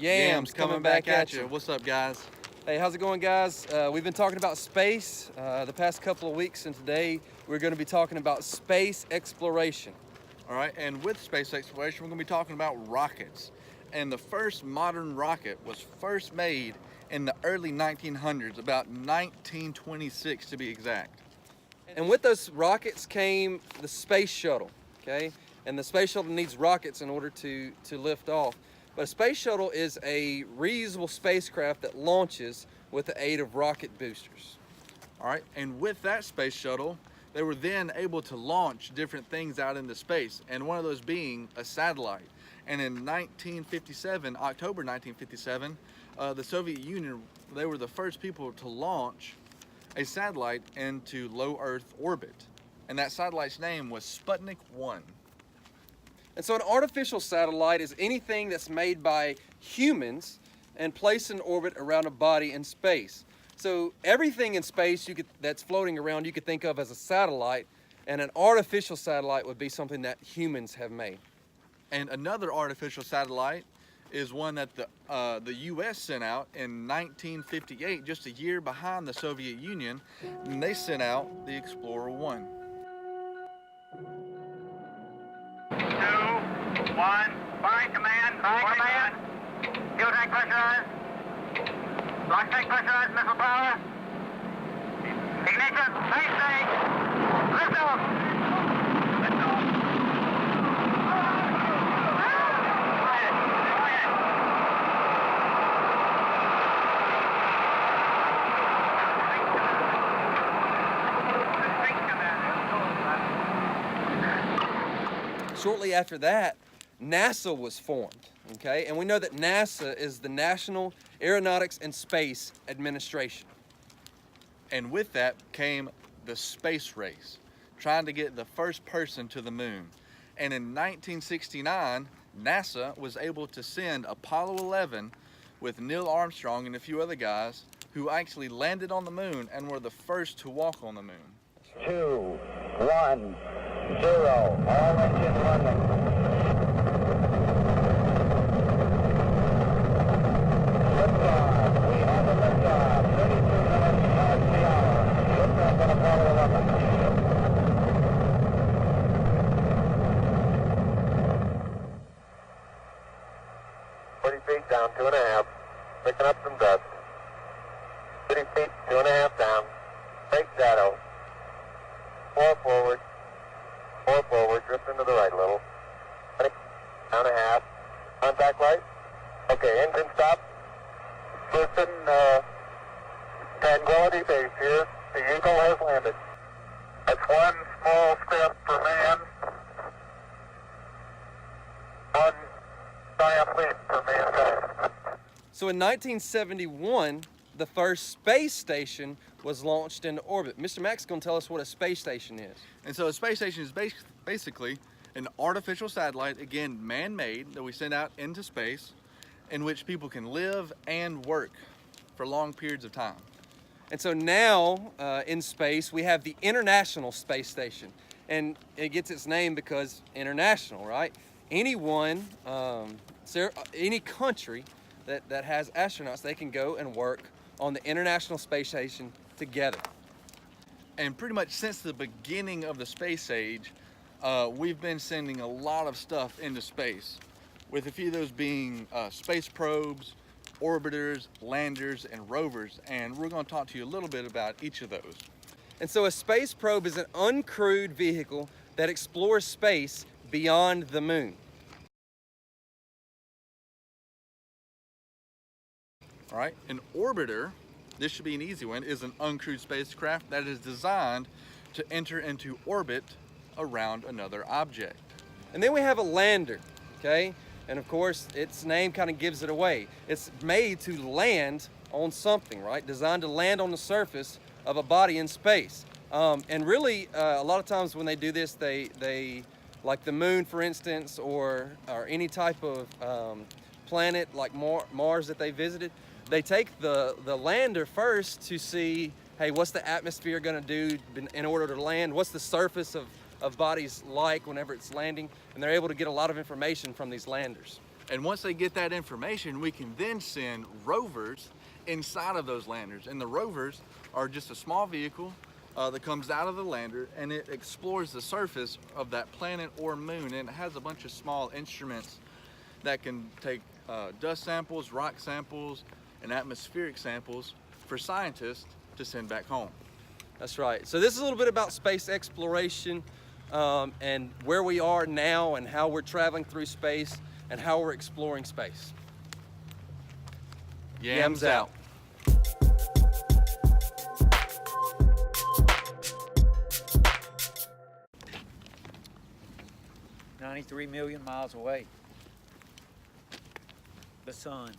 Yams coming back at you. What's up, guys? Hey, how's it going, guys? We've been talking about space the past couple of weeks, and today we're going to be talking about space exploration. All right, and with space exploration, we're going to be talking about rockets. And the first modern rocket was first made in the early 1900s, about 1926 to be exact. And with those rockets came the space shuttle, okay? And the space shuttle needs rockets in order to lift off. But a space shuttle is a reusable spacecraft that launches with the aid of rocket boosters. All right, and with that space shuttle, they were then able to launch different things out into space, and one of those being a satellite. And in 1957, October 1957, the Soviet Union, they were the first people to launch a satellite into low Earth orbit. And that satellite's name was Sputnik 1. And so an artificial satellite is anything that's made by humans and placed in orbit around a body in space. So everything in space that's floating around you could think of as a satellite, and an artificial satellite would be something that humans have made. And another artificial satellite is one that the U.S. sent out in 1958, just a year behind the Soviet Union, and they sent out the Explorer 1. 2, 1, fire command, fuel tank pressurized, launch tank pressurized, missile power, ignition, base stage, lift off. Lift off. Shortly after that, NASA was formed, okay? And we know that NASA is the National Aeronautics and Space Administration. And with that came the space race, trying to get the first person to the moon. And in 1969, NASA was able to send Apollo 11 with Neil Armstrong and a few other guys who actually landed on the moon and were the first to walk on the moon. 2, 1, 0, all engine running. Liftoff, we have a liftoff, 32 minutes past the hour. Liftoff on Apollo 11. 40 feet down, 2.5, picking up some dust. 30 feet, 2.5 down, take shadow. 4 forward, drift into the right a little. 20, down a half. Contact light. Okay, engine stop. Houston, Tranquility Base here. The Eagle has landed. That's one small step for man. One giant leap for mankind. So in 1971, the first space station was launched into orbit. Mr. Mack's is going to tell us what a space station is. And so a space station is basically an artificial satellite, again, man-made, that we send out into space, in which people can live and work for long periods of time. And so now in space, we have the International Space Station. And it gets its name because international, right? Anyone, any country that has astronauts, they can go and work on the International Space Station together. And pretty much since the beginning of the space age, we've been sending a lot of stuff into space, with a few of those being space probes, orbiters, landers, and rovers. And we're going to talk to you a little bit about each of those. And so a space probe is an uncrewed vehicle that explores space beyond the moon. All right, an orbiter, this should be an easy one, is an uncrewed spacecraft that is designed to enter into orbit around another object. And then we have a lander, okay? And of course, its name kind of gives it away. It's made to land on something, right? Designed to land on the surface of a body in space. And really, a lot of times when they do this, they like the moon, for instance, or any type of planet like Mars that they visited, they take the lander first to see, hey, what's the atmosphere going to do in order to land? What's the surface of bodies like whenever it's landing? And they're able to get a lot of information from these landers. And once they get that information, we can then send rovers inside of those landers. And the rovers are just a small vehicle that comes out of the lander, and it explores the surface of that planet or moon, and it has a bunch of small instruments that can take dust samples, rock samples, and atmospheric samples for scientists to send back home. That's right. So this is a little bit about space exploration and where we are now and how we're traveling through space and how we're exploring space. Yams out. 93 million miles away. The sun.